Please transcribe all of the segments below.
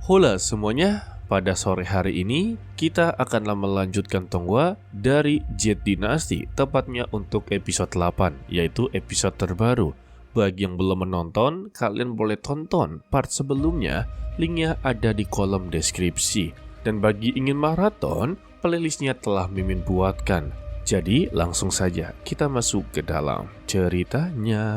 Hola semuanya, pada sore hari ini kita akanlah melanjutkan Tonghua dari Jet Dynasty, tepatnya untuk episode 8, yaitu episode terbaru. Bagi yang belum menonton, kalian boleh tonton part sebelumnya, linknya ada di kolom deskripsi. Dan bagi ingin maraton, playlistnya telah Mimin buatkan. Jadi langsung saja kita masuk ke dalam ceritanya.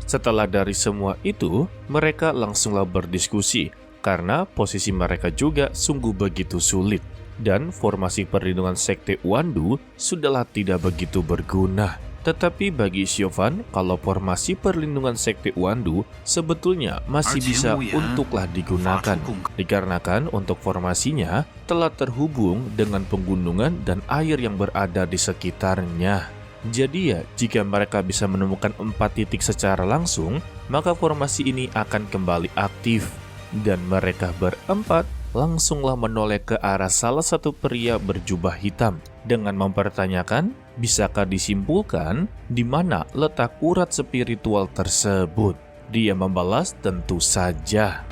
Setelah dari semua itu, mereka langsunglah berdiskusi karena posisi mereka juga sungguh begitu sulit dan formasi perlindungan sekte Wandu sudahlah tidak begitu berguna. Tetapi bagi Xiaofan, kalau formasi perlindungan sekte Wandu sebetulnya masih bisa untuklah digunakan, dikarenakan untuk formasinya telah terhubung dengan penggunungan dan air yang berada di sekitarnya. Jadi ya, jika mereka bisa menemukan 4 titik secara langsung, maka formasi ini akan kembali aktif. Dan mereka berempat langsunglah menoleh ke arah salah satu pria berjubah hitam dengan mempertanyakan, bisakah disimpulkan di mana letak urat spiritual tersebut? Dia membalas, tentu saja.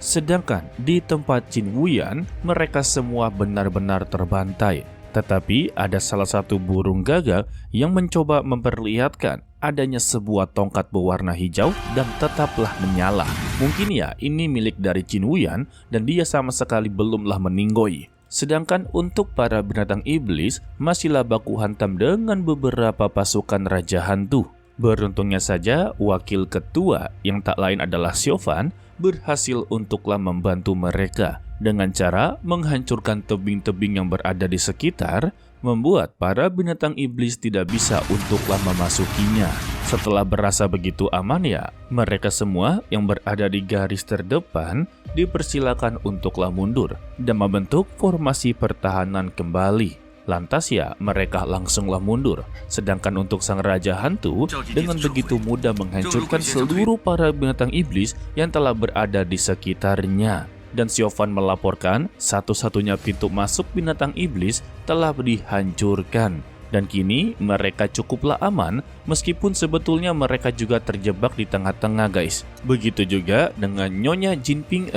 Sedangkan di tempat Jin Wuyan, mereka semua benar-benar terbantai. Tetapi ada salah satu burung gagak yang mencoba memperlihatkan adanya sebuah tongkat berwarna hijau dan tetaplah menyala. Mungkin ya ini milik dari Jin Wuyan dan dia sama sekali belumlah meninggoy. Sedangkan untuk para binatang iblis masihlah baku hantam dengan beberapa pasukan Raja Hantu. Beruntungnya saja wakil ketua yang tak lain adalah Xiaofan berhasil untuklah membantu mereka dengan cara menghancurkan tebing-tebing yang berada di sekitar, membuat para binatang iblis tidak bisa untuklah memasukinya. Setelah berasa begitu aman ya, mereka semua yang berada di garis terdepan dipersilakan untuklah mundur dan membentuk formasi pertahanan kembali. Lantas ya, mereka langsunglah mundur. Sedangkan untuk sang Raja Hantu dengan begitu mudah menghancurkan seluruh para binatang iblis yang telah berada di sekitarnya. Dan Xiaofan melaporkan satu-satunya pintu masuk binatang iblis telah dihancurkan. Dan kini mereka cukuplah aman meskipun sebetulnya mereka juga terjebak di tengah-tengah guys. Begitu juga dengan Nyonya Jinping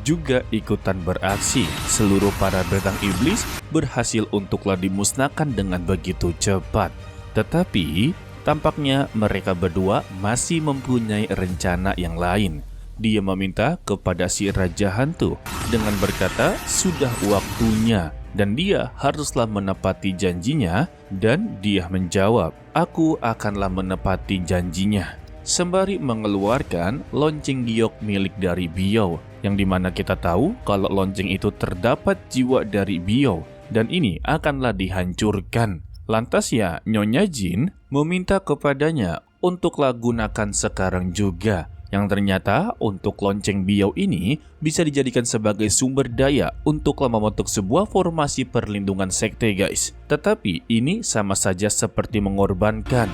juga ikutan beraksi. Seluruh para binatang iblis berhasil untuklah dimusnahkan dengan begitu cepat. Tetapi tampaknya mereka berdua masih mempunyai rencana yang lain. Dia meminta kepada si Raja Hantu dengan berkata sudah waktunya dan dia haruslah menepati janjinya, dan dia menjawab, aku akanlah menepati janjinya. Sembari mengeluarkan lonceng giok milik dari Biao, yang dimana kita tahu kalau lonceng itu terdapat jiwa dari Biao dan ini akanlah dihancurkan. Lantas ya Nyonya Jin meminta kepadanya untuklah gunakan sekarang juga. Yang ternyata untuk lonceng Biao ini bisa dijadikan sebagai sumber daya untuklah membentuk sebuah formasi perlindungan sekte guys. Tetapi ini sama saja seperti mengorbankan.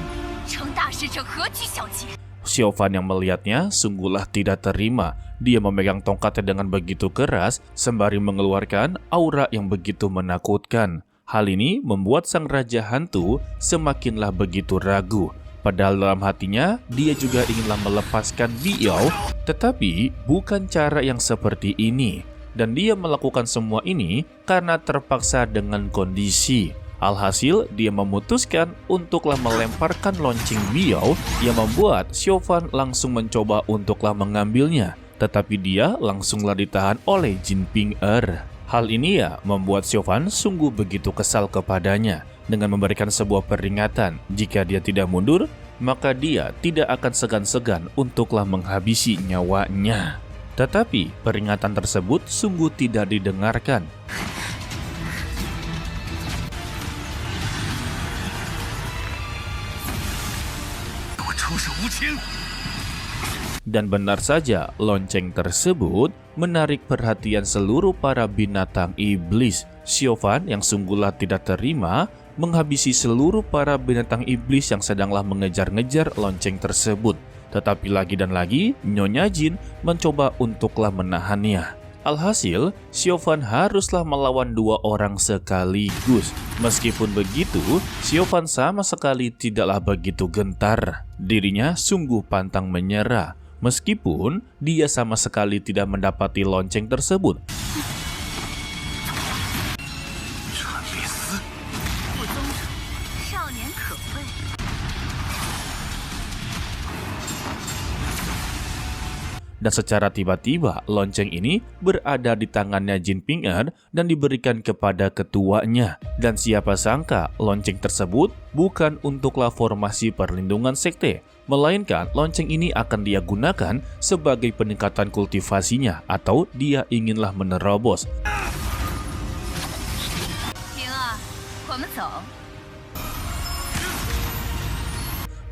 Xiaofan yang melihatnya sungguhlah tidak terima. Dia memegang tongkatnya dengan begitu keras sembari mengeluarkan aura yang begitu menakutkan. Hal ini membuat sang Raja Hantu semakinlah begitu ragu. Padahal dalam hatinya, dia juga inginlah melepaskan Biao, tetapi bukan cara yang seperti ini. Dan dia melakukan semua ini karena terpaksa dengan kondisi. Alhasil, dia memutuskan untuklah melemparkan lonceng Biao yang membuat Xiaofan langsung mencoba untuklah mengambilnya. Tetapi dia langsunglah ditahan oleh Jinping Hal ini ya membuat Xiaofan sungguh begitu kesal kepadanya. Dengan memberikan sebuah peringatan, jika dia tidak mundur, maka dia tidak akan segan-segan untuklah menghabisi nyawanya. Tetapi peringatan tersebut sungguh tidak didengarkan. Dan benar saja, lonceng tersebut menarik perhatian seluruh para binatang iblis. Xiaofan yang sungguhlah tidak terima menghabisi seluruh para binatang iblis yang sedanglah mengejar-ngejar lonceng tersebut. Tetapi lagi dan lagi, Nyonya Jin mencoba untuklah menahannya. Alhasil, Xiaofan haruslah melawan 2 orang sekaligus. Meskipun begitu, Xiaofan sama sekali tidaklah begitu gentar. Dirinya sungguh pantang menyerah. Meskipun dia sama sekali tidak mendapati lonceng tersebut. 这列斯，不宗者，少年可畏。 Dan secara tiba-tiba lonceng ini berada di tangannya Jin Ping-er dan diberikan kepada ketuanya. Dan siapa sangka lonceng tersebut bukan untuklah formasi perlindungan sekte, melainkan lonceng ini akan dia gunakan sebagai peningkatan kultivasinya atau dia inginlah menerobos. 灵儿，我们走。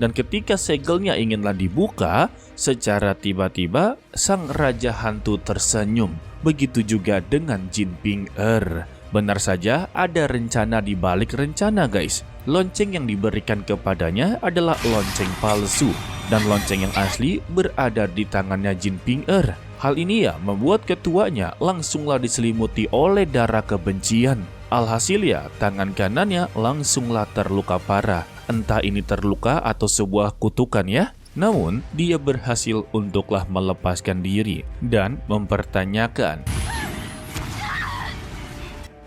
Dan ketika segelnya inginlah dibuka, secara tiba-tiba sang Raja Hantu tersenyum. Begitu juga dengan Jin Ping-er. Benar saja ada rencana di balik rencana guys. Lonceng yang diberikan kepadanya adalah lonceng palsu. Dan lonceng yang asli berada di tangannya Jin Ping-er. Hal ini ya membuat ketuanya langsunglah diselimuti oleh darah kebencian. Alhasil ya tangan kanannya langsunglah terluka parah. Entah ini terluka atau sebuah kutukan ya. Namun, dia berhasil untuklah melepaskan diri dan mempertanyakan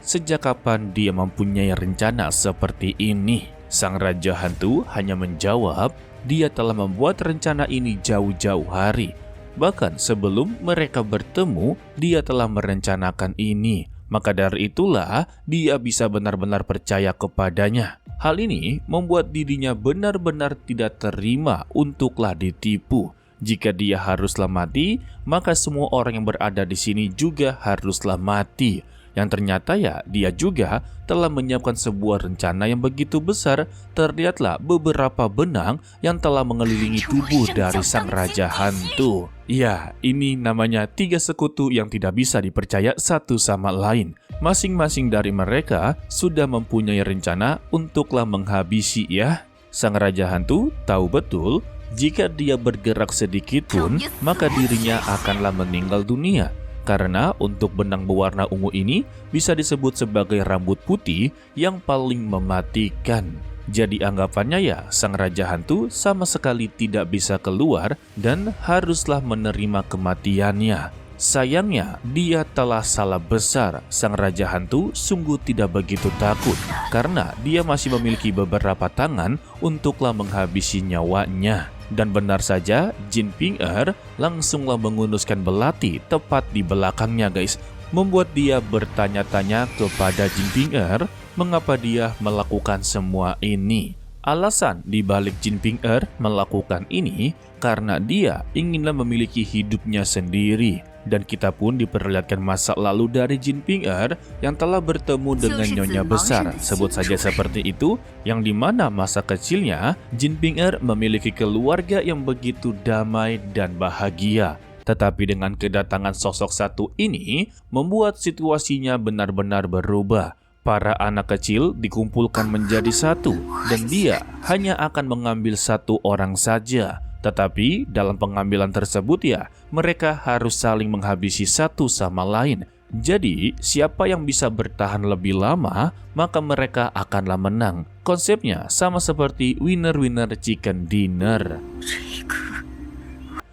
sejak kapan dia mempunyai rencana seperti ini. Sang Raja Hantu hanya menjawab dia telah membuat rencana ini jauh-jauh hari. Bahkan sebelum mereka bertemu, dia telah merencanakan ini. Maka dari itulah dia bisa benar-benar percaya kepadanya. Hal ini membuat dirinya benar-benar tidak terima untuklah ditipu. Jika dia haruslah mati, maka semua orang yang berada di sini juga haruslah mati. Yang ternyata ya dia juga telah menyiapkan sebuah rencana yang begitu besar. Terlihatlah beberapa benang yang telah mengelilingi tubuh dari sang Raja Hantu. Ya, ini namanya 3 sekutu yang tidak bisa dipercaya satu sama lain. Masing-masing dari mereka sudah mempunyai rencana untuklah menghabisi ya. Sang Raja Hantu tahu betul jika dia bergerak sedikit pun, maka dirinya akanlah meninggal dunia. Karena untuk benang berwarna ungu ini bisa disebut sebagai rambut putih yang paling mematikan. Jadi anggapannya ya sang Raja Hantu sama sekali tidak bisa keluar dan haruslah menerima kematiannya. Sayangnya dia telah salah besar. Sang Raja Hantu sungguh tidak begitu takut karena dia masih memiliki beberapa tangan untuklah menghabisi nyawanya. Dan benar saja Jin Ping-er langsunglah mengunuskan belati tepat di belakangnya guys. Membuat dia bertanya-tanya kepada Jin Ping-er mengapa dia melakukan semua ini. Alasan dibalik Jin Ping-er melakukan ini karena dia inginlah memiliki hidupnya sendiri. Dan kita pun diperlihatkan masa lalu dari Jin Ping-er yang telah bertemu dengan nyonya besar, sebut saja seperti itu, yang dimana masa kecilnya Jin Ping-er memiliki keluarga yang begitu damai dan bahagia. Tetapi dengan kedatangan sosok satu ini membuat situasinya benar-benar berubah. Para anak kecil dikumpulkan menjadi satu dan dia hanya akan mengambil satu orang saja. Tetapi dalam pengambilan tersebut ya, mereka harus saling menghabisi satu sama lain. Jadi, siapa yang bisa bertahan lebih lama, maka mereka akanlah menang. Konsepnya sama seperti winner-winner chicken dinner.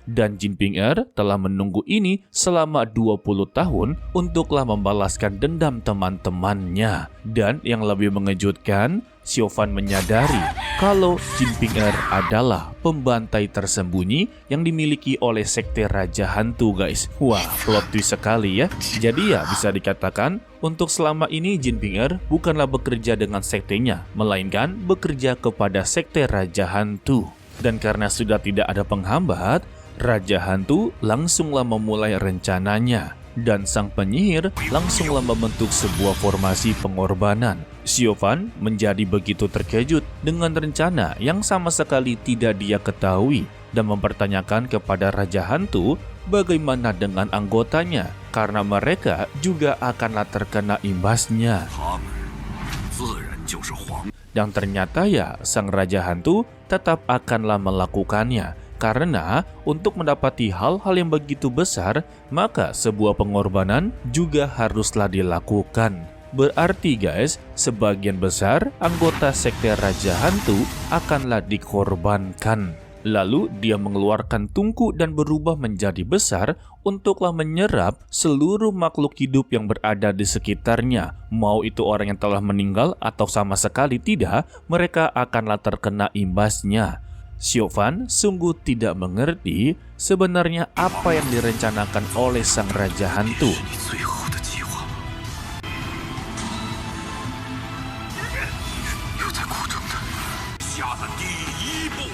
Dan Jin Ping-er telah menunggu ini selama 20 tahun untuklah membalaskan dendam teman-temannya. Dan yang lebih mengejutkan, Siofan menyadari kalau Jin Ping-er adalah pembantai tersembunyi yang dimiliki oleh sekte Raja Hantu guys. Wah, plot twist sekali ya. Jadi ya bisa dikatakan untuk selama ini Jin Ping-er bukanlah bekerja dengan sektenya, melainkan bekerja kepada sekte Raja Hantu. Dan karena sudah tidak ada penghambat, Raja Hantu langsunglah memulai rencananya. Dan sang penyihir langsunglah membentuk sebuah formasi pengorbanan. Siofan menjadi begitu terkejut dengan rencana yang sama sekali tidak dia ketahui dan mempertanyakan kepada Raja Hantu bagaimana dengan anggotanya karena mereka juga akanlah terkena imbasnya. Dan ternyata ya sang Raja Hantu tetap akanlah melakukannya. Karena untuk mendapati hal-hal yang begitu besar, maka sebuah pengorbanan juga haruslah dilakukan. Berarti guys, sebagian besar anggota sekte Raja Hantu akanlah dikorbankan. Lalu dia mengeluarkan tungku dan berubah menjadi besar untuklah menyerap seluruh makhluk hidup yang berada di sekitarnya. Mau itu orang yang telah meninggal atau sama sekali tidak, mereka akanlah terkena imbasnya. Xiaofan sungguh tidak mengerti sebenarnya apa yang direncanakan oleh sang Raja Hantu. 你最后的计划又在苦等的下的第一步。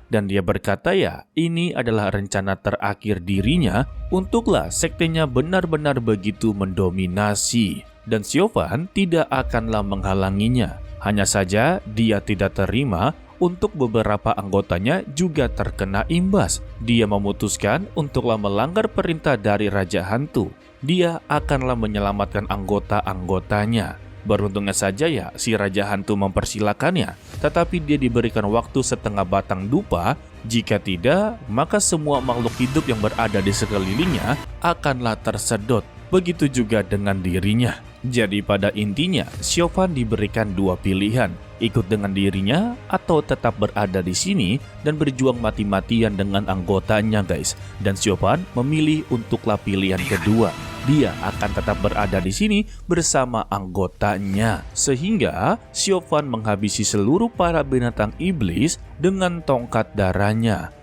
Dan dia berkata ya, ini adalah rencana terakhir dirinya untuklah sektenya benar-benar begitu mendominasi. Dan Xiaofan tidak akanlah menghalanginya. Hanya saja dia tidak terima untuk beberapa anggotanya juga terkena imbas. Dia memutuskan untuklah melanggar perintah dari Raja Hantu. Dia akanlah menyelamatkan anggota-anggotanya. Beruntungnya saja ya, si Raja Hantu mempersilakannya, tetapi dia diberikan waktu setengah batang dupa. Jika tidak, maka semua makhluk hidup yang berada di sekelilingnya akanlah tersedot. Begitu juga dengan dirinya. Jadi pada intinya, Xiaofan diberikan dua pilihan, ikut dengan dirinya atau tetap berada di sini dan berjuang mati-matian dengan anggotanya guys. Dan Xiaofan memilih untuklah pilihan kedua. Dia akan tetap berada di sini bersama anggotanya. Sehingga Xiaofan menghabisi seluruh para binatang iblis dengan tongkat darahnya.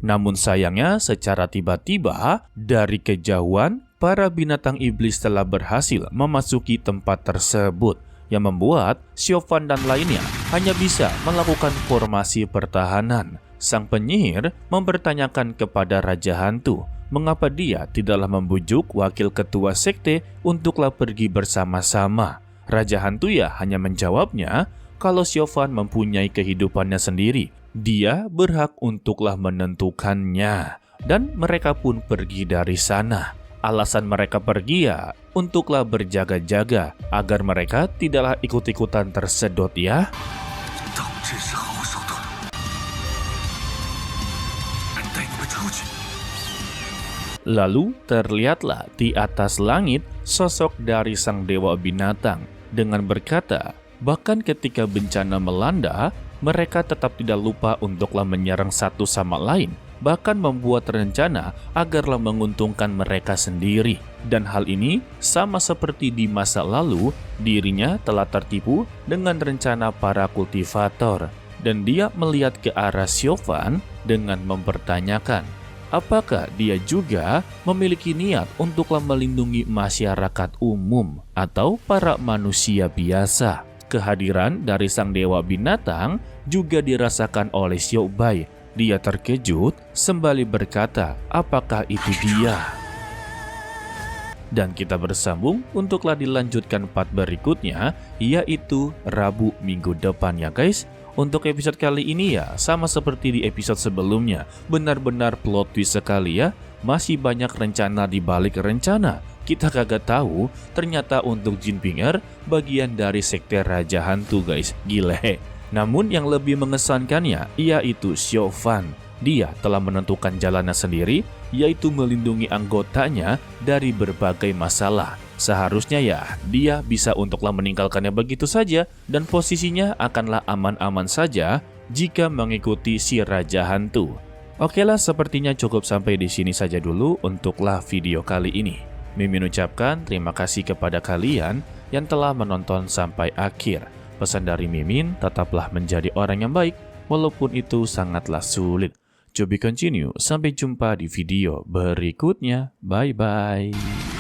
Namun sayangnya secara tiba-tiba dari kejauhan para binatang iblis telah berhasil memasuki tempat tersebut yang membuat Xiaofan dan lainnya hanya bisa melakukan formasi pertahanan. Sang penyihir mempertanyakan kepada Raja Hantu mengapa dia tidaklah membujuk wakil ketua sekte untuklah pergi bersama-sama. Raja Hantu ya hanya menjawabnya kalau Xiaofan mempunyai kehidupannya sendiri. Dia berhak untuklah menentukannya. Dan mereka pun pergi dari sana. Alasan mereka pergi ya untuklah berjaga-jaga agar mereka tidaklah ikut-ikutan tersedot ya. Lalu terlihatlah di atas langit sosok dari sang dewa binatang dengan berkata, bahkan ketika bencana melanda, mereka tetap tidak lupa untuklah menyerang satu sama lain, bahkan membuat rencana agarlah menguntungkan mereka sendiri. Dan hal ini sama seperti di masa lalu, dirinya telah tertipu dengan rencana para kultivator. Dan dia melihat ke arah Xiaofan dengan mempertanyakan, apakah dia juga memiliki niat untuklah melindungi masyarakat umum atau para manusia biasa. Kehadiran dari sang dewa binatang juga dirasakan oleh Xiaobai. Dia terkejut sembali berkata, apakah itu dia? Dan kita bersambung untuklah dilanjutkan part berikutnya, yaitu Rabu minggu depan ya guys. Untuk episode kali ini ya, sama seperti di episode sebelumnya, benar-benar plot twist sekali ya. Masih banyak rencana di balik rencana. Kita kagak tahu, ternyata untuk Jin Pinger bagian dari sekte Raja Hantu guys, gile. Namun yang lebih mengesankannya, yaitu Xiaofan. Dia telah menentukan jalannya sendiri, yaitu melindungi anggotanya dari berbagai masalah. Seharusnya ya, dia bisa untuklah meninggalkannya begitu saja, dan posisinya akanlah aman-aman saja jika mengikuti si Raja Hantu. Oke lah, sepertinya cukup sampai di sini saja dulu untuklah video kali ini. Mimin ucapkan terima kasih kepada kalian yang telah menonton sampai akhir. Pesan dari Mimin, tetaplah menjadi orang yang baik, walaupun itu sangatlah sulit. To be continue, sampai jumpa di video berikutnya. Bye-bye.